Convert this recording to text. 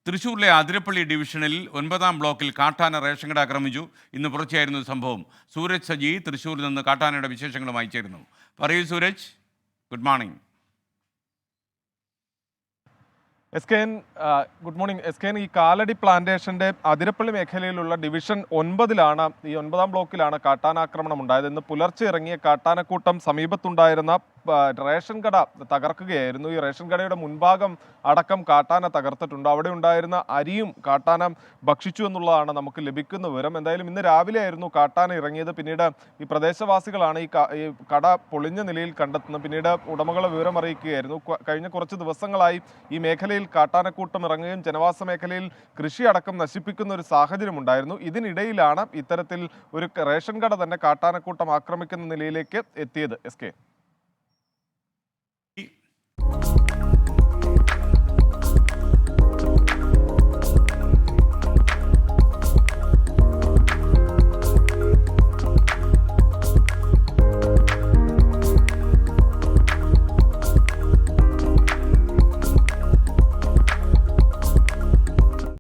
തൃശൂരിലെ അതിരപ്പള്ളി ഡിവിഷനിൽ 9-ാം ബ്ലോക്കിൽ കാട്ടാന റേഷൻ കട ആക്രമിച്ചു. ഇന്ന് പുലർച്ചെയായിരുന്നു സംഭവം. സൂരജ് സജി തൃശൂരിൽ നിന്ന് കാട്ടാനയുടെ വിശേഷങ്ങളുമായി ചേരുന്നു. പറയൂ Suraj, good morning. Good morning. എസ്കേൻ, ഈ കാലടി പ്ലാന്റേഷന്റെ അതിരപ്പള്ളി മേഖലയിലുള്ള ഡിവിഷൻ 9-ലാണ്, ഈ 9-ാം ബ്ലോക്കിലാണ് കാട്ടാനാക്രമണം ഉണ്ടായത്. ഇന്ന് പുലർച്ചെ ഇറങ്ങിയ കാട്ടാനക്കൂട്ടം സമീപത്തുണ്ടായിരുന്ന റേഷൻ കട തകർക്കുകയായിരുന്നു. ഈ റേഷൻ കടയുടെ മുൻഭാഗം അടക്കം കാട്ടാന തകർത്തിട്ടുണ്ട്. അവിടെ ഉണ്ടായിരുന്ന അരിയും കാട്ടാന ഭക്ഷിച്ചു എന്നുള്ളതാണ് നമുക്ക് ലഭിക്കുന്ന വിവരം. എന്തായാലും ഇന്ന് രാവിലെ ആയിരുന്നു കാട്ടാന ഇറങ്ങിയത്. പിന്നീട് ഈ പ്രദേശവാസികളാണ് ഈ കട പൊളിഞ്ഞ നിലയിൽ കണ്ടെത്തുന്നത്. പിന്നീട് ഉടമകളെ വിവരം അറിയിക്കുകയായിരുന്നു. കഴിഞ്ഞ കുറച്ച് ദിവസങ്ങളായി ഈ മേഖലയിൽ കാട്ടാനക്കൂട്ടം ഇറങ്ങുകയും ജനവാസ മേഖലയിൽ കൃഷി അടക്കം നശിപ്പിക്കുന്ന ഒരു സാഹചര്യം ഉണ്ടായിരുന്നു. ഇതിനിടയിലാണ് ഇത്തരത്തിൽ ഒരു റേഷൻ കട തന്നെ കാട്ടാനക്കൂട്ടം ആക്രമിക്കുന്ന നിലയിലേക്ക് എത്തിയത്. എസ്കേ.